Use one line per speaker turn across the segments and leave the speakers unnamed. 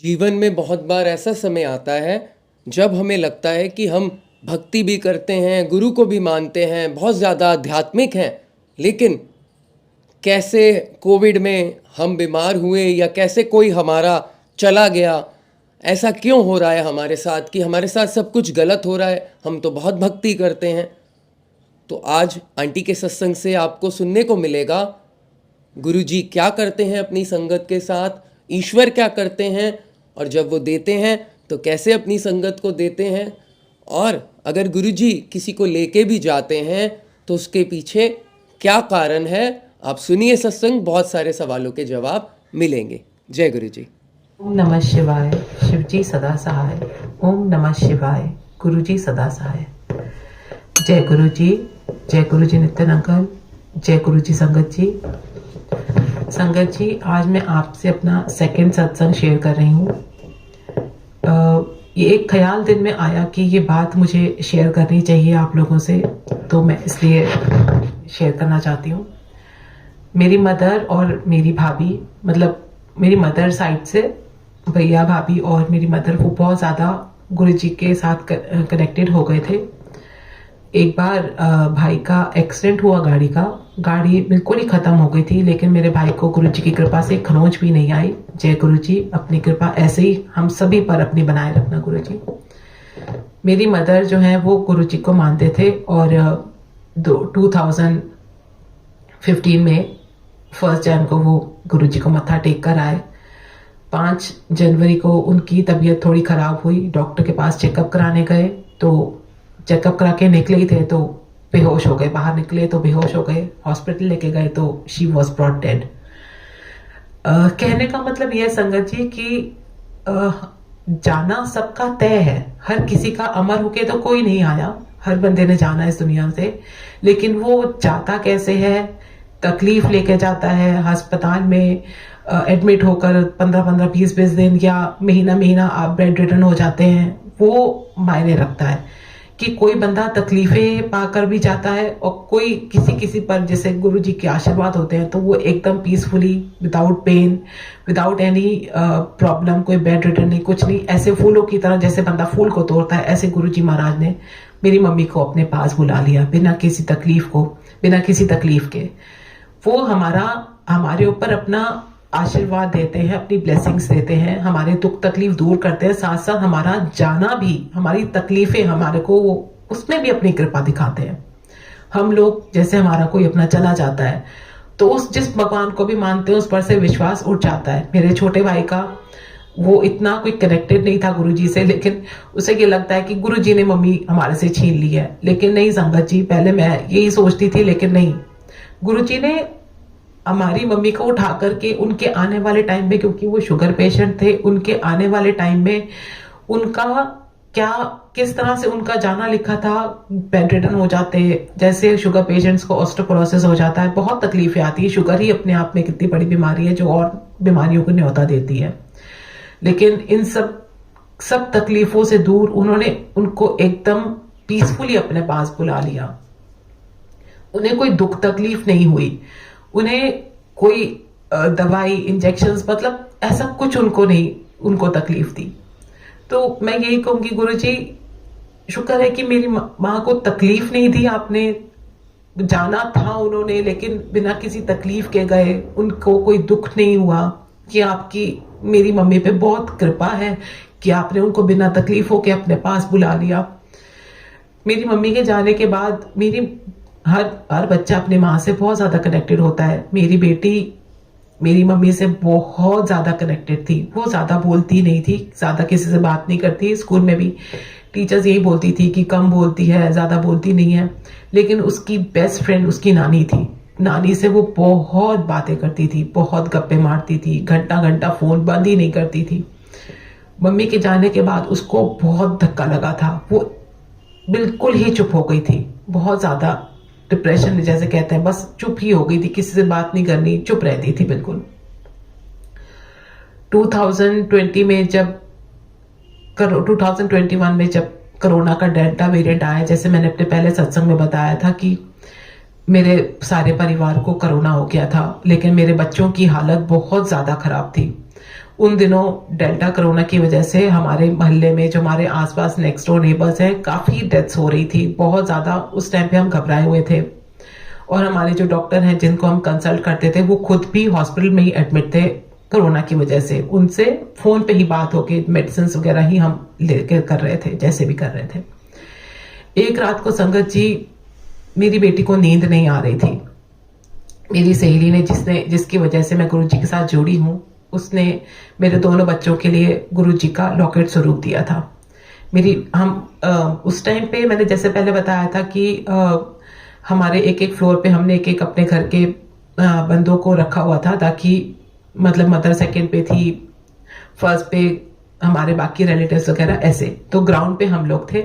जीवन में बहुत बार ऐसा समय आता है जब हमें लगता है कि हम भक्ति भी करते हैं, गुरु को भी मानते हैं, बहुत ज़्यादा आध्यात्मिक हैं, लेकिन कैसे कोविड में हम बीमार हुए या कैसे कोई हमारा चला गया, ऐसा क्यों हो रहा है हमारे साथ कि हमारे साथ सब कुछ गलत हो रहा है। हम तो बहुत भक्ति करते हैं। तो आज आंटी के सत्संग से आपको सुनने को मिलेगा गुरुजी क्या करते हैं अपनी संगत के साथ, ईश्वर क्या करते हैं, और जब वो देते हैं तो कैसे अपनी संगत को देते हैं, और अगर गुरुजी किसी को लेके भी जाते हैं तो उसके पीछे क्या कारण है। आप सुनिए सत्संग, बहुत सारे सवालों के जवाब मिलेंगे। जय गुरुजी।
ओम नमः शिवाय। शिवजी सदा सहाय। ओम नमः शिवाय। गुरुजी सदा सहाय। जय गुरुजी। जय गुरुजी नित्यान अंकल। जय गुरुजी संगत जी। संगत जी, आज मैं आपसे अपना सेकंड सत्संग शेयर कर रही हूँ। ये एक ख्याल दिन में आया कि ये बात मुझे शेयर करनी चाहिए आप लोगों से, तो मैं इसलिए शेयर करना चाहती हूँ। मेरी मदर और मेरी भाभी, मतलब मेरी मदर साइड से भैया भाभी और मेरी मदर, वो बहुत ज़्यादा गुरुजी के साथ कनेक्टेड हो गए थे। एक बार भाई का एक्सीडेंट हुआ, गाड़ी बिल्कुल ही खत्म हो गई थी, लेकिन मेरे भाई को गुरुजी की कृपा से खरोंच भी नहीं आई। जय गुरुजी, अपनी कृपा ऐसे ही हम सभी पर अपनी बनाए रखना गुरुजी। मेरी मदर जो है वो गुरुजी को मानते थे, और 2015 में 1 जनवरी को वो गुरुजी को मत्था टेक कर आए। 5 जनवरी को उनकी तबीयत थोड़ी खराब हुई, डॉक्टर के पास चेकअप कराने गए, तो चेकअप करा के निकले ही थे तो बेहोश हो गए। बाहर निकले तो बेहोश हो गए, हॉस्पिटल लेके गए तो शी वॉज ब्रॉट डेड। कहने का मतलब यह संगत जी कि जाना सबका तय है। हर किसी का अमर होके तो कोई नहीं आया, हर बंदे ने जाना इस दुनिया से, लेकिन वो जाता कैसे है, तकलीफ लेके जाता है, अस्पताल में एडमिट होकर 15-15, 20-20 दिन या महीना आप बेड रिटर्न हो जाते हैं, वो मायने रखता है कि कोई बंदा तकलीफें पाकर भी जाता है, और कोई किसी पर जैसे गुरुजी के आशीर्वाद होते हैं तो वो एकदम peacefully, without pain, without any problem, कोई बेड रिटर्न नहीं, कुछ नहीं, ऐसे फूलों की तरह जैसे बंदा फूल को तोड़ता है, ऐसे गुरुजी महाराज ने मेरी मम्मी को अपने पास बुला लिया बिना किसी तकलीफ के। वो हमारे ऊपर अपना आशीर्वाद देते हैं, अपनी ब्लेसिंग्स देते हैं, हमारे दुख तकलीफ दूर करते हैं, साथ साथ हमारा जाना भी, हमारी तकलीफें हमारे को उसमें भी अपनी कृपा दिखाते हैं। हम लोग जैसे हमारा कोई अपना चला जाता है तो उस जिस भगवान को भी मानते हैं उस पर से विश्वास उठ जाता है। मेरे छोटे भाई का, वो इतना कोई कनेक्टेड नहीं था गुरुजी से, लेकिन उसे ये लगता है कि गुरुजी ने मम्मी हमारे से छीन ली है, लेकिन नहीं संगत जी, पहले मैं यही सोचती थी, लेकिन नहीं, गुरुजी ने हमारी मम्मी को उठा करके उनके आने वाले टाइम में, क्योंकि वो शुगर पेशेंट थे, उनके आने वाले टाइम में उनका किस तरह से उनका जाना लिखा था, बेड रिटर्न हो जाते, जैसे शुगर पेशेंट्स को ऑस्टियोपोरोसिस हो जाता है, बहुत तकलीफें आती है। शुगर ही अपने आप में कितनी बड़ी बीमारी है जो और बीमारियों को न्योता देती है, लेकिन इन सब तकलीफों से दूर उन्होंने उनको एकदम पीसफुली अपने पास बुला लिया। उन्हें कोई दुख तकलीफ नहीं हुई, उन्हें कोई दवाई, इंजेक्शंस, मतलब ऐसा कुछ उनको तकलीफ थी। तो मैं यही कहूंगी गुरुजी, शुक्र है कि मेरी माँ को तकलीफ नहीं दी, आपने जाना था उन्होंने, लेकिन बिना किसी तकलीफ के गए, उनको कोई दुख नहीं हुआ। कि आपकी मेरी मम्मी पे बहुत कृपा है कि आपने उनको बिना तकलीफों के अपने पास बुला लिया। मेरी मम्मी के जाने के बाद हर बच्चा अपने माँ से बहुत ज्यादा कनेक्टेड होता है। मेरी बेटी मेरी मम्मी से बहुत ज्यादा कनेक्टेड थी। वो ज्यादा बोलती नहीं थी, ज्यादा किसी से बात नहीं करती। स्कूल में भी टीचर्स यही बोलती थी कि कम बोलती है, ज्यादा बोलती नहीं है, लेकिन उसकी बेस्ट फ्रेंड उसकी नानी थी। नानी से वो बहुत बातें करती थी, बहुत गप्पे मारती थी, घंटा घंटा फोन बंद ही नहीं करती थी। मम्मी के जाने के बाद उसको बहुत धक्का लगा था, वो बिल्कुल ही चुप हो गई थी, बहुत ज्यादा डिप्रेशन जैसे कहते हैं, बस चुप ही हो गई थी, किसी से बात नहीं करनी, चुप रहती थी बिल्कुल। 2021 में जब कोरोना का डेल्टा वेरिएंट आया, जैसे मैंने अपने पहले सत्संग में बताया था कि मेरे सारे परिवार को कोरोना हो गया था, लेकिन मेरे बच्चों की हालत बहुत ज्यादा खराब थी। उन दिनों डेल्टा कोरोना की वजह से हमारे मोहल्ले में जो हमारे आसपास नेक्स्ट डोर नेबर्स हैं काफ़ी डेथ्स हो रही थी, बहुत ज़्यादा। उस टाइम पे हम घबराए हुए थे और हमारे जो डॉक्टर हैं जिनको हम कंसल्ट करते थे वो खुद भी हॉस्पिटल में ही एडमिट थे कोरोना की वजह से। उनसे फ़ोन पे ही बात होके मेडिसिन वगैरह ही हम लेकर कर रहे थे, जैसे भी कर रहे थे। एक रात को संगत जी, मेरी बेटी को नींद नहीं आ रही थी। मेरी सहेली ने जिसकी वजह से मैं गुरुजी के साथ जुड़ी हूँ, उसने मेरे दोनों बच्चों के लिए गुरुजी का लॉकेट स्वरूप दिया था। उस टाइम पे मैंने जैसे पहले बताया था कि हमारे एक एक फ्लोर पे हमने एक एक अपने घर के बंदों को रखा हुआ था, ताकि मतलब मदर सेकंड पे थी, फर्स्ट पे हमारे बाकी रिलेटिव्स वगैरह ऐसे। तो ग्राउंड पे हम लोग थे।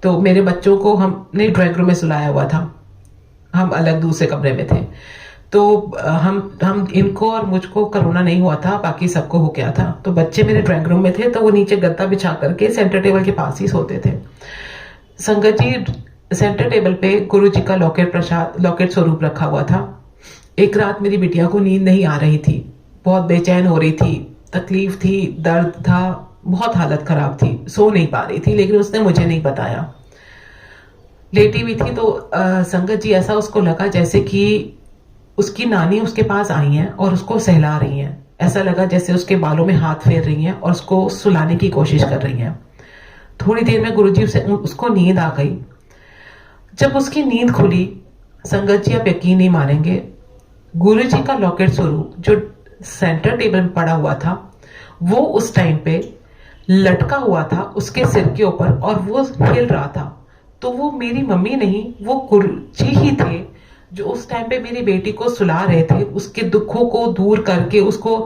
तो मेरे बच्चों को हमने ड्राइंग रूम में सुलाया हुआ था, हम अलग दूसरे कमरे में थे। तो हम इनको और मुझको कोरोना नहीं हुआ था, बाकी सबको हो गया था। तो बच्चे मेरे ड्राइंग रूम में थे, तो वो नीचे गद्दा बिछा करके सेंटर टेबल के पास ही सोते थे। संगत जी, सेंटर टेबल पे गुरु जी का लॉकेट स्वरूप रखा हुआ था। एक रात मेरी बिटिया को नींद नहीं आ रही थी, बहुत बेचैन हो रही थी, तकलीफ थी, दर्द था, बहुत हालत खराब थी, सो नहीं पा रही थी, लेकिन उसने मुझे नहीं बताया। लेटी हुई थी तो संगत जी, ऐसा उसको लगा जैसे कि उसकी नानी उसके पास आई हैं और उसको सहला रही हैं। ऐसा लगा जैसे उसके बालों में हाथ फेर रही हैं और उसको सुलाने की कोशिश कर रही हैं। थोड़ी देर में गुरुजी से उसको नींद आ गई। जब उसकी नींद खुली, संगत जी आप यकीन नहीं मानेंगे, गुरुजी का लॉकेट स्वरूप जो सेंटर टेबल में पड़ा हुआ था वो उस टाइम पे लटका हुआ था उसके सिर के ऊपर और वो हिल रहा था। तो वो मेरी मम्मी नहीं, वो गुरुजी ही थे जो उस टाइम पे मेरी बेटी को सुला रहे थे, उसके दुखों को दूर करके उसको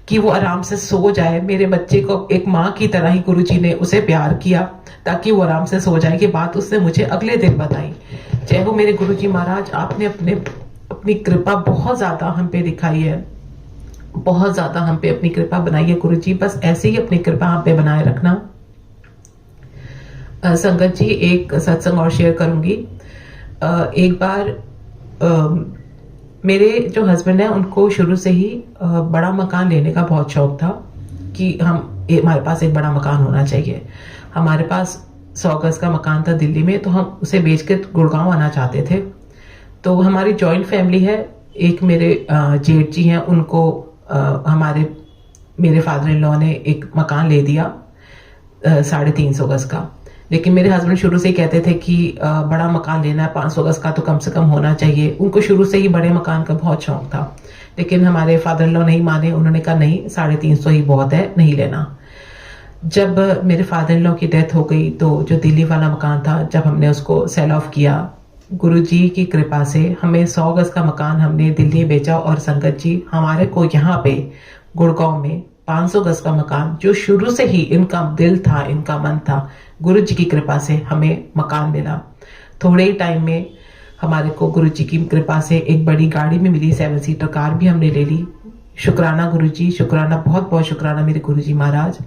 कि वो आराम से सो जाए। मेरे बच्चे को एक माँ की तरह ही गुरुजी ने उसे प्यार किया ताकि वो आराम से सो जाए। की बात उसने मुझे अगले दिन बताई। जय हो मेरे गुरुजी महाराज, आपने अपनी कृपा बहुत ज्यादा हम पे दिखाई है, बहुत ज्यादा हम पे अपनी कृपा बनाई है गुरुजी। बस ऐसे ही अपनी कृपा हम पे बनाए रखना। संगत जी, एक सत्संग और शेयर करूंगी। एक बार मेरे जो हस्बैंड है उनको शुरू से ही बड़ा मकान लेने का बहुत शौक था कि हमारे पास एक बड़ा मकान होना चाहिए। हमारे पास 100 गज का मकान था दिल्ली में, तो हम उसे बेच के गुड़गांव आना चाहते थे। तो हमारी जॉइंट फैमिली है। एक मेरे जेठ जी हैं, उनको मेरे फादर इन लॉ ने एक मकान ले दिया 350 गज का। लेकिन मेरे हस्बैंड शुरू से ही कहते थे कि बड़ा मकान लेना है, 500 गज का तो कम से कम होना चाहिए। उनको शुरू से ही बड़े मकान का बहुत शौक था, लेकिन हमारे फादर इन लॉ नहीं माने। उन्होंने कहा नहीं, 350 ही बहुत है, नहीं लेना। जब मेरे फादर इन लॉ की डेथ हो गई तो जो दिल्ली वाला मकान था, जब हमने उसको सेल ऑफ किया, गुरुजी की कृपा से हमें 100 गज का मकान हमने दिल्ली बेचा। और संगत जी, हमारे को यहाँ पे गुड़गांव में 500 गज का मकान, जो शुरू से ही इनका दिल था, इनका मन था, गुरुजी की कृपा से हमें मकान मिला। थोड़े ही टाइम में हमारे को गुरुजी की कृपा से एक बड़ी गाड़ी भी मिली, 7 सीटर कार भी हमने ले ली। शुक्राना गुरुजी, शुक्राना, बहुत बहुत शुक्राना मेरे गुरुजी महाराज।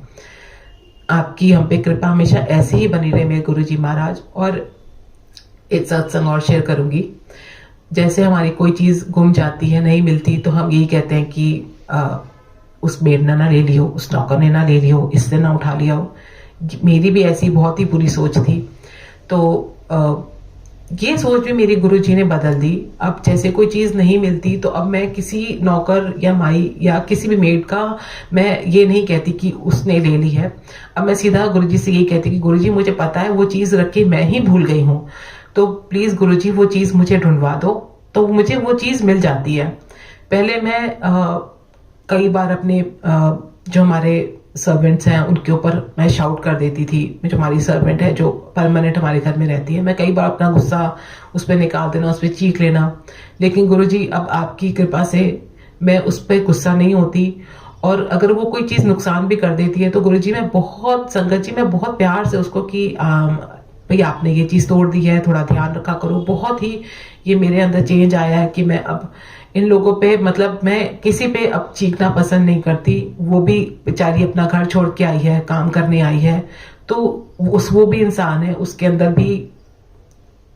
आपकी हम पे कृपा हमेशा ऐसे ही बनी रहे मेरे गुरुजी महाराज। और एक सत्संग और शेयर करूंगी। जैसे हमारी कोई चीज गुम जाती है, नहीं मिलती, तो हम यही कहते हैं कि उस मेड ने ना ले लियो, उस नौकर ने ना ले लियो, इससे ना उठा लिया हो। मेरी भी ऐसी बहुत ही बुरी सोच थी। तो ये सोच भी मेरी गुरुजी ने बदल दी। अब जैसे कोई चीज नहीं मिलती तो अब मैं किसी नौकर या माई या किसी भी मेड का मैं ये नहीं कहती कि उसने ले ली है। अब मैं सीधा गुरुजी से यही कहती कि गुरुजी, मुझे पता है वो चीज रख के मैं ही भूल गई हूँ, तो प्लीज गुरुजी वो चीज मुझे ढूंढवा दो। तो मुझे वो चीज मिल जाती है। पहले मैं कई बार अपने जो हमारे सर्वेंट्स हैं उनके ऊपर मैं शाउट कर देती थी। जो हमारी सर्वेंट है जो परमानेंट हमारे घर में रहती है, मैं कई बार अपना गुस्सा उस पर निकाल देना, उस पर चीख लेना। लेकिन गुरुजी, अब आपकी कृपा से मैं उस पर गुस्सा नहीं होती। और अगर वो कोई चीज नुकसान भी कर देती है तो गुरुजी मैं बहुत, संगत जी, मैं बहुत प्यार से उसको कि भाई आपने ये चीज तोड़ दी है, थोड़ा ध्यान रखा करो। बहुत ही ये मेरे अंदर चेंज आया है कि मैं अब इन लोगों पे, मतलब मैं किसी पे अब चीखना पसंद नहीं करती। वो भी बेचारी अपना घर छोड़ के आई है, काम करने आई है, तो वो भी इंसान है, उसके अंदर भी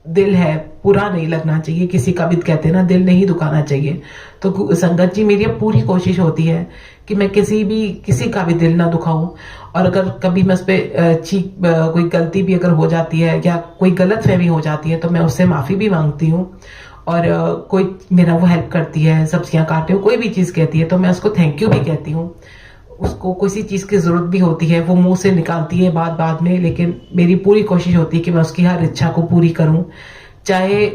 दिल है, बुरा नहीं लगना चाहिए किसी का भी। कहते हैं ना, दिल नहीं दुखाना चाहिए। तो संगत जी, मेरी अब पूरी कोशिश होती है कि मैं किसी का भी दिल ना दुखाऊं, और अगर कभी मैं उस पर कोई गलती भी अगर हो जाती है या कोई गलत फहमी हो जाती है तो मैं उससे माफ़ी भी मांगती हूँ। और कोई मेरा वो हेल्प करती है, सब्जियां काटते हो, कोई भी चीज़ कहती है तो मैं उसको थैंक यू भी कहती हूँ। उसको किसी चीज़ की ज़रूरत भी होती है, वो मुंह से निकालती है बात बाद में, लेकिन मेरी पूरी कोशिश होती है कि मैं उसकी हर इच्छा को पूरी करूं। चाहे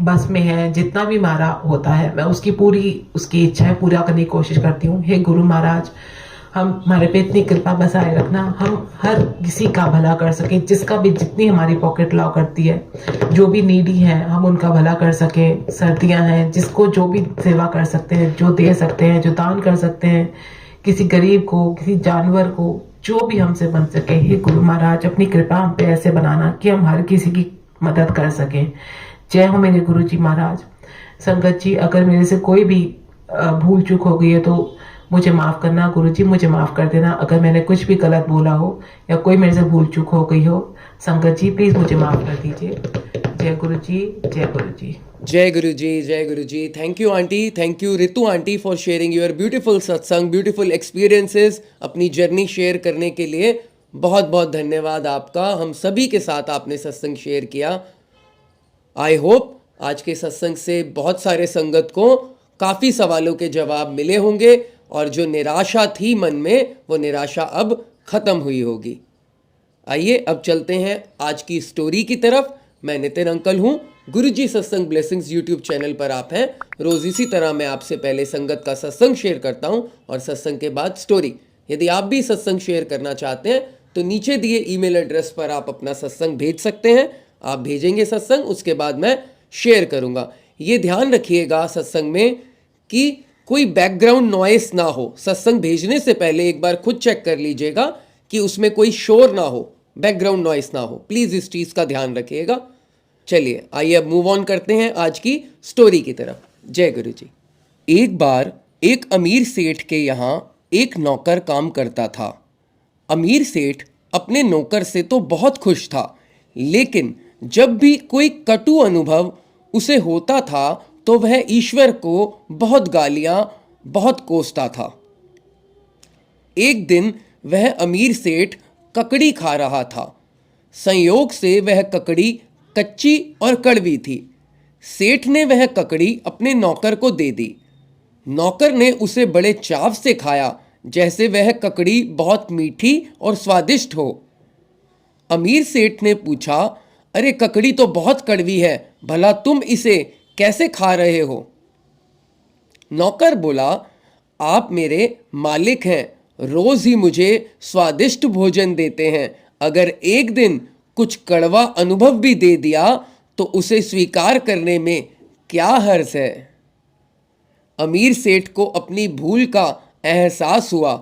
बस में है, जितना भी मारा होता है मैं उसकी इच्छाएं पूरा करने की कोशिश करती हूँ। हे गुरु महाराज, हमारे पे इतनी कृपा बसाए रखना, हम हर किसी का भला कर सके, जिसका भी जितनी हमारी पॉकेट अलाउ करती है, जो भी नीडी है हम उनका भला कर सके। सर्दियां हैं, जिसको जो भी सेवा कर सकते हैं, जो दे सकते हैं, जो दान कर सकते हैं, किसी गरीब को, किसी जानवर को, जो भी हमसे बन सके। हे गुरु महाराज, अपनी कृपा हम पे ऐसे बनाना कि हम हर किसी की मदद कर सकें। जय हो मेरे गुरु जी महाराज। संगत जी, अगर मेरे से कोई भी भूल चूक हो गई है तो मुझे माफ करना। गुरु जी मुझे माफ कर देना अगर मैंने कुछ भी गलत बोला हो या कोई मेरे से भूल चूक हो गई हो। संगत जी प्लीज मुझे माफ कर दीजिए। जय गुरु जी, जय गुरु जी।
जय गुरु जी, जय guru ji. Thank you aunty, thank you Ritu aunty for sharing your beautiful satsang, beautiful experiences, अपनी जर्नी शेयर करने के लिए बहुत बहुत धन्यवाद आपका। हम सभी के साथ आपने सत्संग शेयर किया। आई होप आज के सत्संग से बहुत सारे संगत को काफ़ी सवालों के जवाब मिले होंगे और जो निराशा थी मन में वो निराशा अब ख़त्म हुई होगी। आइए अब चलते हैं आज की स्टोरी की तरफ। मैं नितिन अंकल हूँ, गुरुजी सत्संग ब्लेसिंग्स यूट्यूब चैनल पर आप हैं। रोज़ इसी तरह मैं आपसे पहले संगत का सत्संग शेयर करता हूँ और सत्संग के बाद स्टोरी। यदि आप भी सत्संग शेयर करना चाहते हैं तो नीचे दिए ईमेल एड्रेस पर आप अपना सत्संग भेज सकते हैं। आप भेजेंगे सत्संग, उसके बाद मैं शेयर करूँगा। ये ध्यान रखिएगा सत्संग में कि कोई बैकग्राउंड नॉइस ना हो। सत्संग भेजने से पहले एक बार खुद चेक कर लीजिएगा कि उसमें कोई शोर ना हो, बैकग्राउंड नॉइस ना हो। प्लीज़ इस चीज़ का ध्यान रखिएगा। चलिए आइए अब मूव ऑन करते हैं आज की स्टोरी की तरफ। जय गुरु जी। एक बार एक अमीर सेठ के यहाँ एक नौकर काम करता था। अमीर सेठ अपने नौकर से तो बहुत खुश था, लेकिन जब भी कोई कटु अनुभव उसे होता था तो वह ईश्वर को बहुत गालियां, बहुत कोसता था। एक दिन वह अमीर सेठ ककड़ी खा रहा था। संयोग से वह ककड़ी कच्ची और कड़वी थी। सेठ ने वह ककड़ी अपने नौकर को दे दी। नौकर ने उसे बड़े चाव से खाया, जैसे वह ककड़ी बहुत मीठी और स्वादिष्ट हो। अमीर सेठ ने पूछा, अरे ककड़ी तो बहुत कड़वी है, भला तुम इसे कैसे खा रहे हो? नौकर बोला, आप मेरे मालिक हैं, रोज ही मुझे स्वादिष्ट भोजन देते हैं। अगर एक दिन कुछ कड़वा अनुभव भी दे दिया तो उसे स्वीकार करने में क्या हर्ज है? अमीर सेठ को अपनी भूल का एहसास हुआ।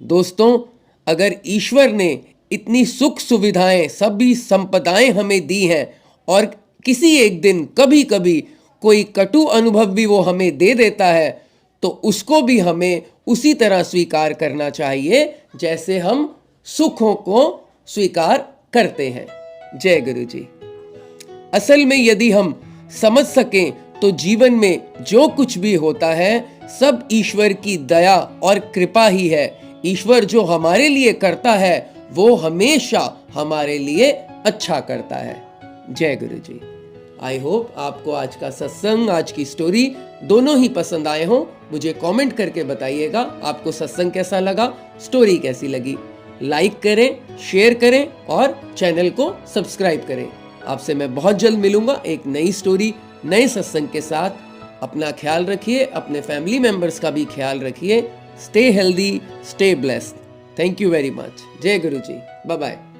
दोस्तों, अगर ईश्वर ने इतनी सुख सुविधाएं, सभी संपदाएं हमें दी हैं और किसी एक दिन कभी कभी कोई कटु अनुभव भी वो हमें दे देता है तो उसको भी हमें उसी तरह स्वीकार करना चाहिए जैसे हम सुखों को स्वीकार करते हैं। जय गुरु जी। असल में यदि हम समझ सकें तो जीवन में जो कुछ भी होता है सब ईश्वर की दया और कृपा ही है। ईश्वर जो हमारे लिए करता है वो हमेशा हमारे लिए अच्छा करता है। जय गुरु जी। आई होप आपको आज का सत्संग, आज की स्टोरी दोनों ही पसंद आए हों। मुझे कमेंट करके बताइएगा आपको सत्संग कैसा लगा, स्टोरी कैसी लगी। लाइक करें, शेयर करें और चैनल को सब्सक्राइब करें। आपसे मैं बहुत जल्द मिलूंगा एक नई स्टोरी, नए सत्संग के साथ। अपना ख्याल रखिए, अपने फैमिली मेंबर्स का भी ख्याल रखिए। Stay healthy, stay blessed. Thank you very much. जय गुरु जी। Bye bye.